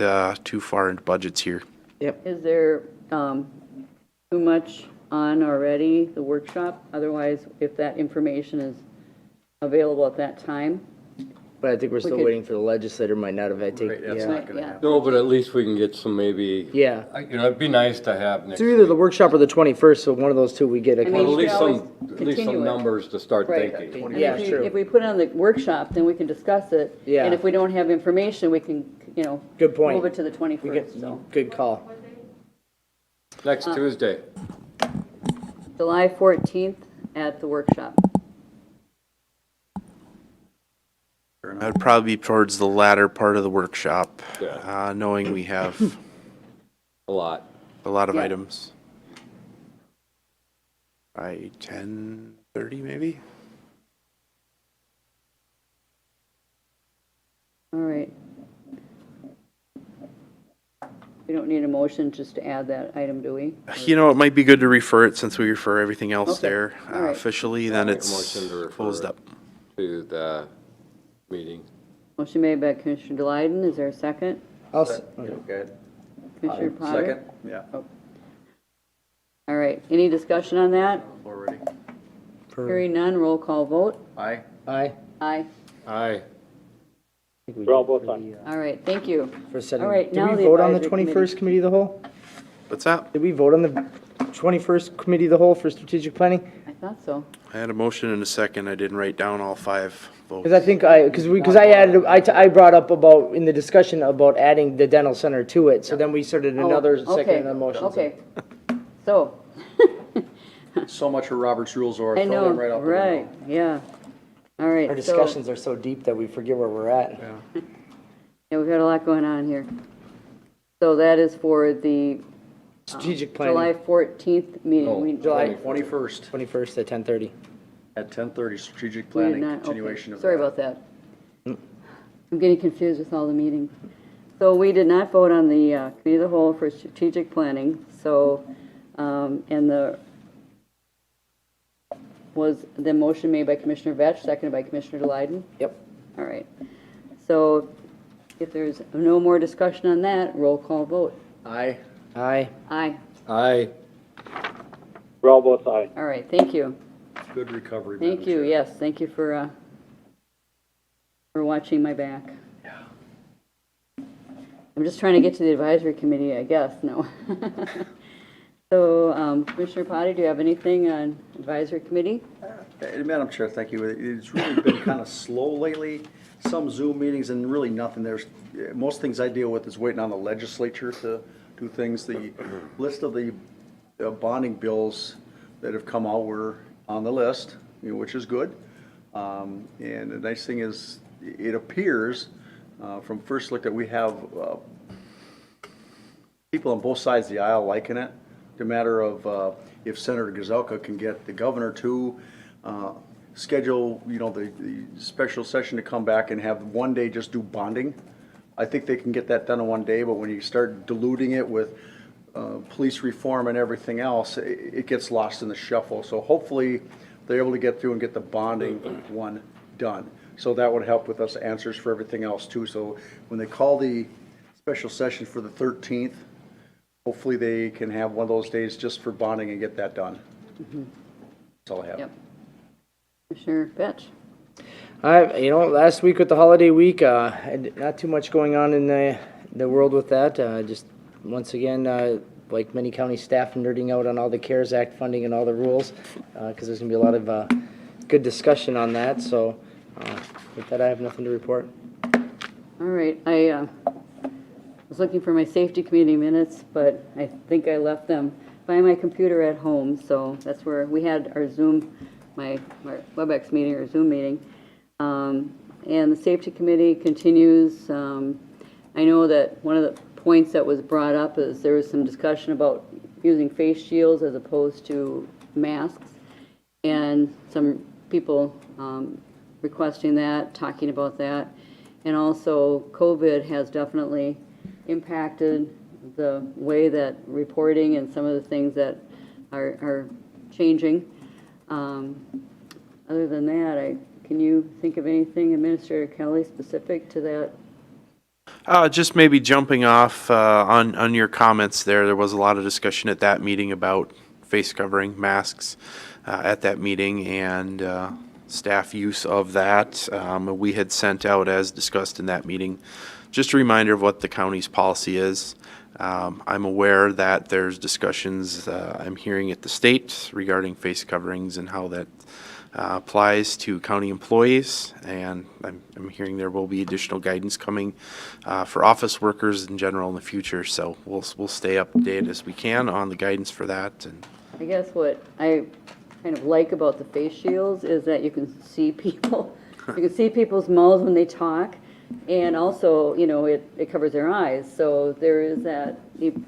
too far into budgets here. Is there too much on already, the workshop? Otherwise, if that information is available at that time? But I think we're still could- waiting for the legislator, might not have had Right, that's yeah. not gonna Yeah. happen. No, but at least we can get some maybe. Yeah. You know, it'd be nice to have next It's either the week. workshop or the 21st, so one of those two we get. I mean, Well, at you least could always some, at least continue some it. numbers to start Right. thinking. And Yeah, if true. If we put it on the workshop, then we can discuss it. Yeah. And if we don't have information, we can, Good point. move it to the We 21st, get, so. good call. Next Tuesday. July 14th at the workshop. I'd probably be towards the latter part of the workshop, Yeah. knowing we have A lot. a lot of Yeah. items. By 10:30 maybe? All right. We don't need a motion just to add that item, do we? You know, it might be good to refer it since we refer everything else Okay, there all right. officially, I'll then make a it's motion to refer closed it. up. To the meeting. Motion made by Commissioner Delyden. Is there a second? Okay. Commissioner Potter? Second? Yeah, All right. Any discussion on that? already. Hearing none, roll call vote. Aye. Aye. Aye. Aye. Roll both sides. All right, thank you. For setting, All right, did now we the vote on the advisory committee. 21st committee of the whole? What's that? Did we vote on the 21st committee of the whole for strategic planning? I thought so. I had a motion and a second. I didn't write down all 5 votes. Because I think because I added, I brought up about, in the discussion about adding the dental center to it, so then we started another Oh, second okay, and a motion. Okay. So, So much for Robert's Rules, or I throw know, them right out the right, window. yeah. All right. Our so- discussions are so deep that we forget where we're at. Yeah, we've got a lot going on here. So that is for the Strategic July planning, 14th meeting. No, We- July 21st 21st at 10:30. at 10:30, strategic we did planning, not- okay. continuation of that. Sorry about that. I'm getting confused with all the meetings. So we did not vote on the committee of the whole for strategic planning, so, and was the motion made by Commissioner Vetch, seconded by Commissioner Delyden? Yep. All right. So if there's no more discussion on that, roll call vote. Aye. Aye. Aye. Aye. Roll both sides. All right, thank you. Good recovery. Thank Madam you, Chair. yes, thank you for watching my back. I'm just trying to get to the advisory committee, I guess, no. So, Commissioner Potty, do you have anything on advisory committee? Madam Chair, thank you. It's really been kind of slow lately. some Zoom meetings and really nothing. Most things I deal with is waiting on the legislature to do things. The list of the bonding bills that have come out were on the list, which is good. And the nice thing is, it appears from first look that we have people on both sides of the aisle liking it. It's a matter of if Senator Gazelka can get the governor to schedule, the special session to come back and have one day just do bonding. I think they can get that done in one day, but when you start diluting it with police reform and everything else, it gets lost in the shuffle. So hopefully they're able to get through and get the bonding one done. So that would help with us answers for everything else too. So when they call the special session for the 13th, hopefully they can have one of those days just for bonding and get that done. That's all I have. Yep. Commissioner Betch. Last week with the holiday week, not too much going on in the world with that. Just once again, like many county staff, nerding out on all the CARES Act funding and all the rules, because there's going to be a lot of good discussion on that. So with that, I have nothing to report. All right, I was looking for my safety committee minutes, but I think I left them by my computer at home, so that's where we had our Zoom, our WebEx meeting or Zoom meeting. And the safety committee continues. I know that one of the points that was brought up is there was some discussion about using face shields as opposed to masks, and some people requesting that, talking about that. And also COVID has definitely impacted the way that reporting and some of the things that are changing. Other than that, can you think of anything, Administrator Kelly, specific to that? Just maybe jumping off on your comments there. There was a lot of discussion at that meeting about face covering, masks at that meeting, and staff use of that. We had sent out, as discussed in that meeting, just a reminder of what the county's policy is. I'm aware that there's discussions I'm hearing at the state regarding face coverings and how that applies to county employees, and I'm hearing there will be additional guidance coming for office workers in general in the future. So we'll stay up to date as we can on the guidance for that. And I guess what I kind of like about the face shields is that you can see people. You can see people's mouths when they talk, and also, it covers their eyes. So there is that,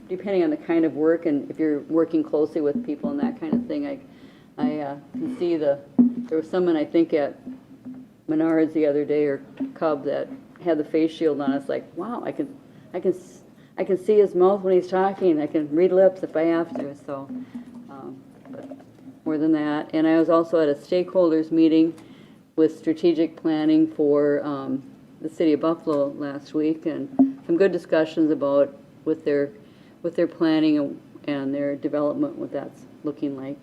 depending on the kind of work, and if you're working closely with people and that kind of thing, I can see there was someone, I think, at Menards the other day, or Cub, that had the face shield on. It's like, wow, I can see his mouth when he's talking. I can read lips if I have to. So, but more than that, and I was also at a stakeholders meeting with strategic planning for the city of Buffalo last week, and some good discussions about with their planning and their development, what that's looking like.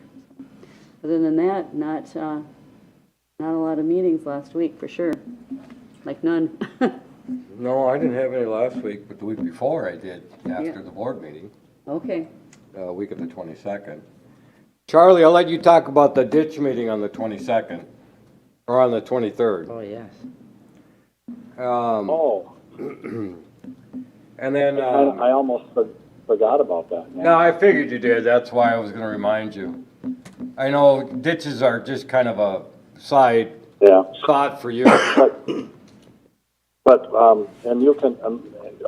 Other than that, not a lot of meetings last week for sure, like none. No, I didn't have any last week, but the week before I did, after Yeah. the board meeting, Okay. week of the 22nd. Charlie, I'll let you talk about the ditch meeting on the 22nd, or on the 23rd. Oh, yes. And then, I almost forgot about that. Yeah. no, I figured you did, that's why I was gonna remind you. I know ditches are just kind of a side Yeah. thought for you. But and you can,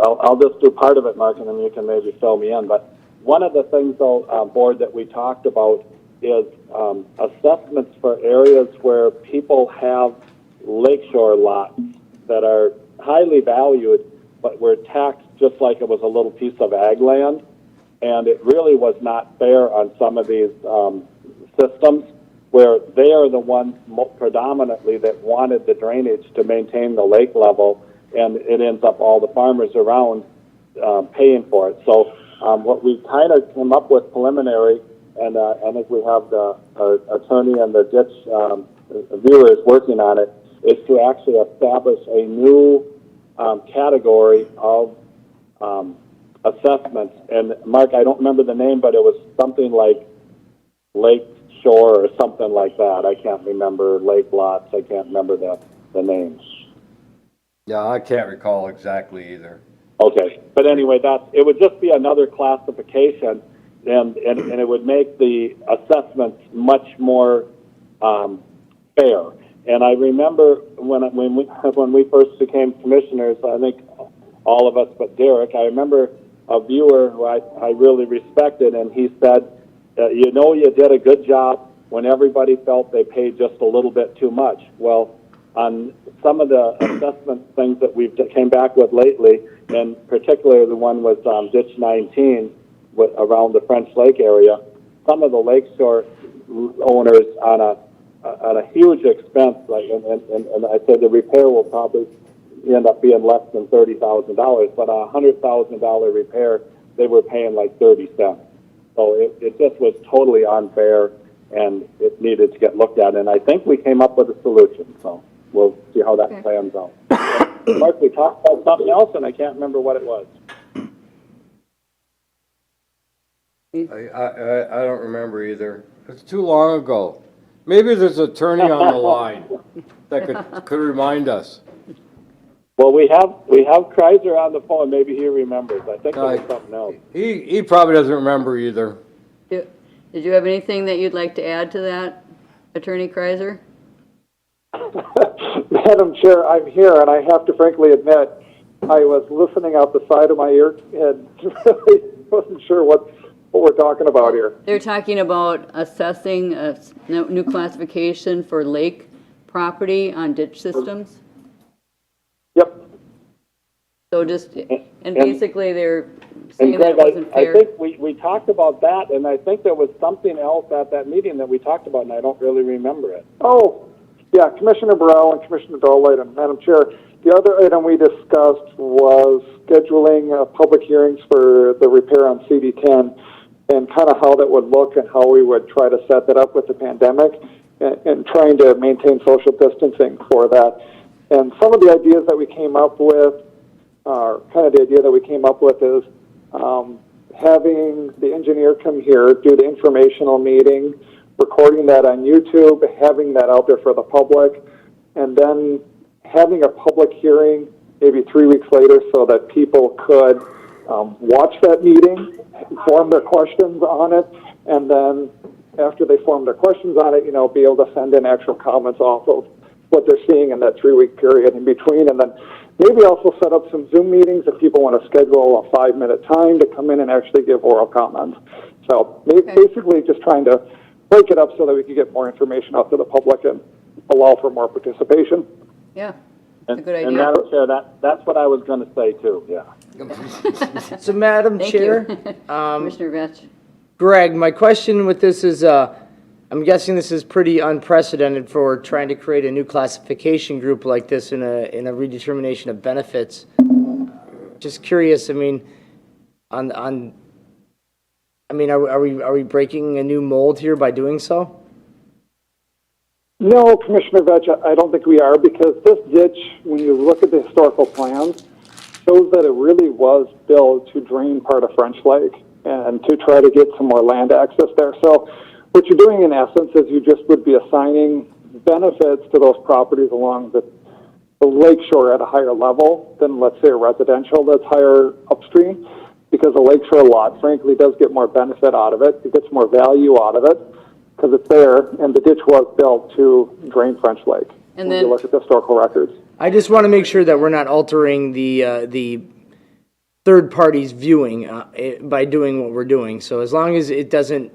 I'll just do part of it, Mark, and then you can maybe fill me in. But one of the things, though, board, that we talked about is assessments for areas where people have lakeshore lots that are highly valued, but were taxed just like it was a little piece of ag land. And it really was not fair on some of these systems, where they are the ones predominantly that wanted the drainage to maintain the lake level, and it ends up all the farmers around paying for it. So what we kind of came up with preliminary, and I think we have the attorney and the ditch viewers working on it, is to actually establish a new category of assessments. And Mark, I don't remember the name, but it was something like Lake Shore or something like that. I can't remember lake lots. I can't remember the names. Yeah, I can't recall exactly either. Okay, but anyway, it would just be another classification, and it would make the assessments much more fair. And I remember when we first became commissioners, I think all of us but Derek, I remember a viewer who I really respected, and he said, you know, you did a good job when everybody felt they paid just a little bit too much. Well, on some of the assessment things that we've came back with lately, and particularly the one with ditch 19 around the French Lake area, some of the lakeshore owners on a huge expense, like, and I said the repair will probably end up being less than $30,000, but a $100,000 repair, they were paying like 30 cents. So it just was totally unfair, and it needed to get looked at. And I think we came up with a solution. So we'll see how that plans out. Mark, we talked about something else, and I can't remember what it was. I don't remember either. It's too long ago. Maybe there's an attorney on the line that could remind us. Well, we have Kreiser on the phone. Maybe he remembers. I think it was something else. He probably doesn't remember either. Did you have anything that you'd like to add to that, Attorney Kreiser? Madam Chair, I'm here, and I have to frankly admit, I was listening out the side of my ear and really wasn't sure what we're talking about here. They're talking about assessing a new classification for lake property on ditch systems. Yep. So and basically they're saying And Greg, that it wasn't fair. I think we talked about that, and I think there was something else at that meeting that we talked about, and I don't really remember it. Oh, yeah, Commissioner Burrell and Commissioner Dollight, and Madam Chair, the other item we discussed was scheduling public hearings for the repair on CD10 and kind of how that would look and how we would try to set that up with the pandemic and trying to maintain social distancing for that. And some of the ideas that we came up with, the idea that we came up with is having the engineer come here, do the informational meeting, recording that on YouTube, having that out there for the public, and then having a public hearing maybe 3 weeks later so that people could watch that meeting, form their questions on it, and then after they form their questions on it, be able to send in actual comments off of what they're seeing in that 3-week period in between, and then maybe also set up some Zoom meetings if people want to schedule a 5-minute time to come in and actually give oral comments. So basically just trying to break it up so that we can get more information out to the public and allow for more participation. Yeah, that's a good idea. And Madam Chair, that's what I was going to say too, yeah. So, Madam Thank Chair, you. Commissioner Vetch. Greg, my question with this is, I'm guessing this is pretty unprecedented for trying to create a new classification group like this in a redetermination of benefits. Just curious, are we breaking a new mold here by doing so? No, Commissioner Vetch, I don't think we are, because this ditch, when you look at the historical plans, shows that it really was built to drain part of French Lake and to try to get some more land access there. So what you're doing in essence is you just would be assigning benefits to those properties along the lake shore at a higher level than, let's say, a residential that's higher upstream, because a lakeshore lot, frankly, does get more benefit out of it. It gets more value out of it because it's there, and the ditch was built to drain French Lake. And when then you look at the historical records. I just want to make sure that we're not altering the third party's viewing by doing what we're doing. So as long as it doesn't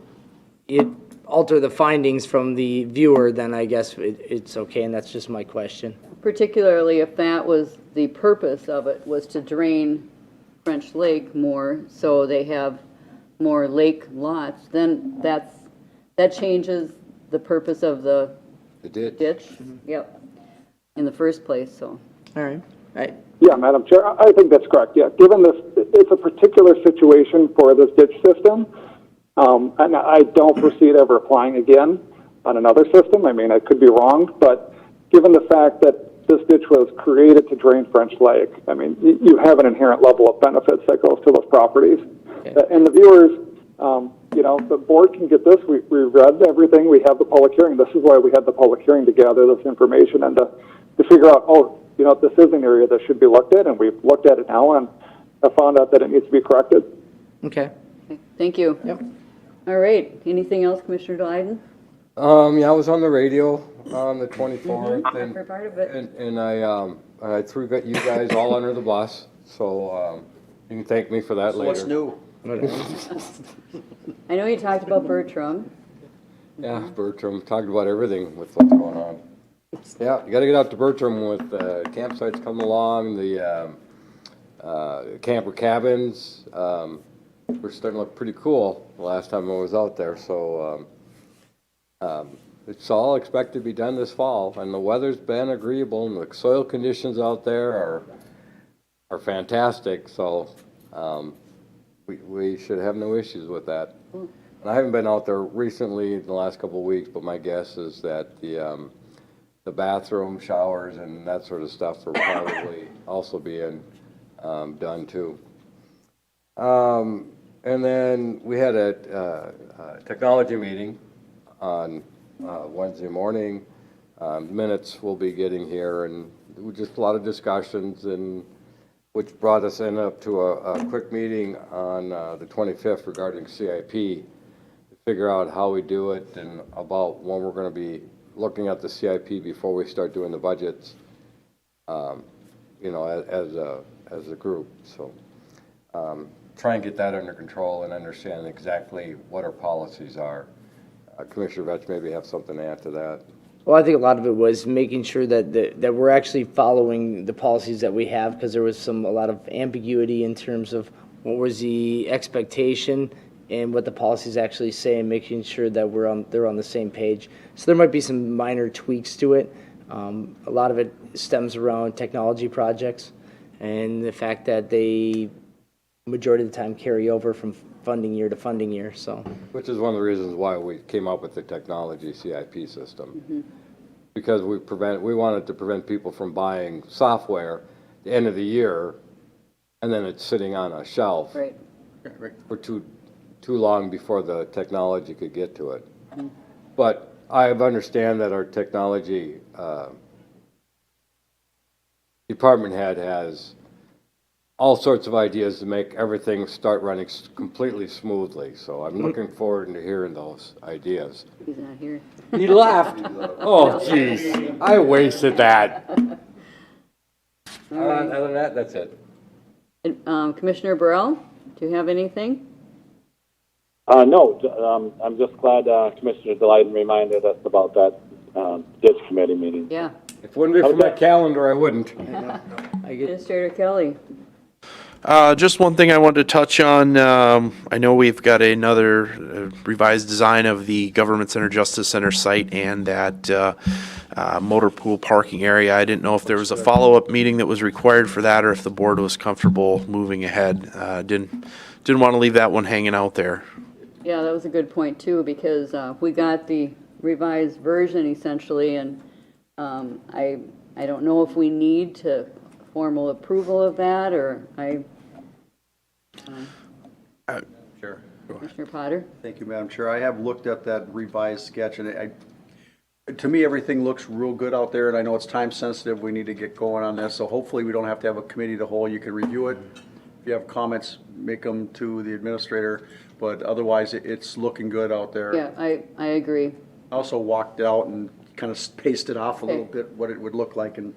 alter the findings from the viewer, then I guess it's okay, and that's just my question. particularly if that was the purpose of it, was to drain French Lake more, so they have more lake lots, then that changes the purpose of the ditch. Yep, in the first place, so. All right. Yeah, Madam Chair, I think that's correct. Yeah, given this, it's a particular situation for this ditch system, and I don't foresee it ever applying again on another system. I mean, I could be wrong, but given the fact that this ditch was created to drain French Lake, I mean, you have an inherent level of benefits that goes to those properties. Okay. And the viewers, you know, the board can get this. We read everything. We have the public hearing. This is why we had the public hearing to gather this information and to figure out, you know, this is an area that should be looked at, and we've looked at it now and have found out that it needs to be corrected. Okay. Okay, thank you. Yep. All right, anything else, Commissioner Delyden? Yeah, I was on the radio on the 24th, For part of it. and I threw you guys all under the bus, so you can thank me for that later. What's new? I know you talked about Bertram. Yeah, Bertram, talked about everything with what's going on. Yeah, you gotta get out to Bertram with campsites coming along, the camper cabins. We're starting to look pretty cool the last time I was out there, so it's all expected to be done this fall, and the weather's been agreeable, and the soil conditions out there are fantastic, so we should have no issues with that. And I haven't been out there recently in the last couple of weeks, but my guess is that the bathroom, showers, and that sort of stuff are probably also being done too. And then we had a technology meeting on Wednesday morning. Minutes we'll be getting here, and just a lot of discussions, and which brought us up to a quick meeting on the 25th regarding CIP to figure out how we do it and about when we're going to be looking at the CIP before we start doing the budgets, you know, as a group. So try and get that under control and understand exactly what our policies are. Commissioner Vetch maybe have something to add to that. Well, I think a lot of it was making sure that we're actually following the policies that we have, because there was a lot of ambiguity in terms of what was the expectation and what the policies actually say, and making sure that they're on the same page. So there might be some minor tweaks to it. A lot of it stems around technology projects and the fact that they majority of the time carry over from funding year to funding year. So, which is one of the reasons why we came up with the technology CIP system, because we wanted to prevent people from buying software at the end of the year, and then it's sitting on a shelf Right. for too long before the technology could get to it. But I understand that our technology department head has all sorts of ideas to make everything start running completely smoothly. So I'm looking forward to hearing those ideas. He's not here. He laughed. Oh, jeez. I wasted that. Other than that, that's it. And, Commissioner Burrell, do you have anything? No, I'm just glad Commissioner Delyden reminded us about that ditch committee meeting. Yeah. If it wouldn't be for my calendar, I wouldn't. Administrator Kelly. Just one thing I wanted to touch on. I know we've got another revised design of the Government Center Justice Center site and that motor pool parking area. I didn't know if there was a follow-up meeting that was required for that, or if the board was comfortable moving ahead. Didn't want to leave that one hanging out there. Yeah, that was a good point too, because we got the revised version essentially, and I don't know if we need to formal approval of that, or Sure. Commissioner Potter? Thank you, Madam Chair. I have looked at that revised sketch, and to me, everything looks real good out there, and I know it's time sensitive. We need to get going on this, so hopefully we don't have to have a committee to hold. You can review it. If you have comments, make them to the administrator, but otherwise, it's looking good out there. Yeah, I agree. I also walked out and kind of spaced it off a little bit, what it would look like, and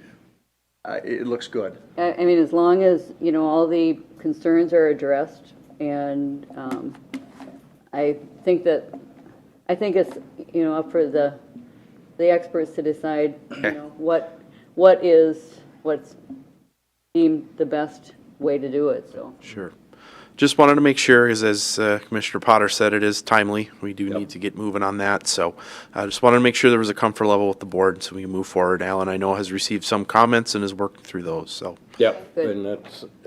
it looks good. I mean, as long as, you know, all the concerns are addressed, and I think it's, you know, up for the experts to decide, you know, what's deemed the best way to do it, so. Sure. Just wanted to make sure, as Commissioner Potter said, it is timely. We do need to get moving on that. So I just wanted to make sure there was a comfort level with the board so we can move forward. Alan, I know, has received some comments and is working through those. So. Yep, Good. and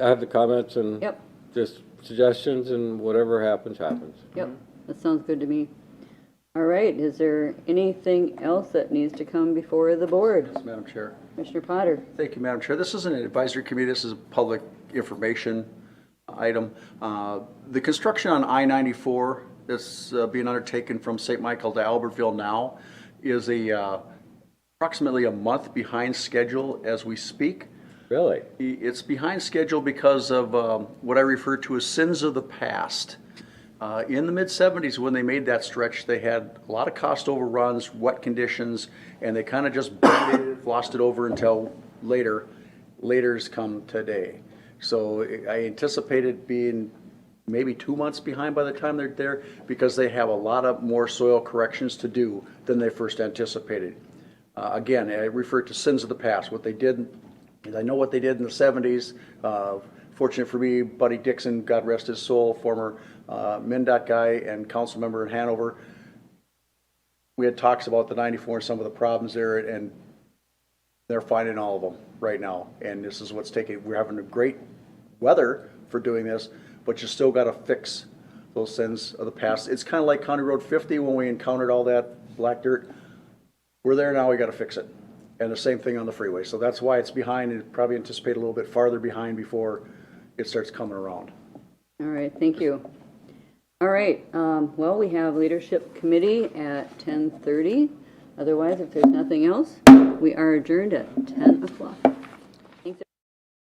I have the comments and Yep. just suggestions, and whatever happens, happens. Yep, that sounds good to me. All right, is there anything else that needs to come before the board? Yes, Madam Chair. Commissioner Potter? Thank you, Madam Chair. This isn't an advisory committee, this is a public information item. The construction on I-94 that's being undertaken from St. Michael to Albertville now is a approximately a month behind schedule as we speak. Really? It's behind schedule because of what I refer to as sins of the past. In the mid-'70s, when they made that stretch, they had a lot of cost overruns, wet conditions, and they kind of just band-aided it, glossed it over until later. Later's come today. So I anticipate it being maybe 2 months behind by the time they're there because they have a lot of more soil corrections to do than they first anticipated. Again, I refer to sins of the past. What they did, I know what they did in the 70s. Fortunate for me, Buddy Dixon, God rest his soul, former MnDOT guy and council member in Hanover. We had talks about the 94 and some of the problems there, and they're finding all of them right now. And this is what's taking, we're having a great weather for doing this, but you still got to fix those sins of the past. It's kind of like County Road 50 when we encountered all that black dirt. We're there now, we got to fix it. And the same thing on the freeway. So that's why it's behind, and probably anticipate a little bit farther behind before it starts coming around. All right, thank you. All right, well, we have Leadership Committee at 10:30. Otherwise, if there's nothing else, we are adjourned at 10 o'clock.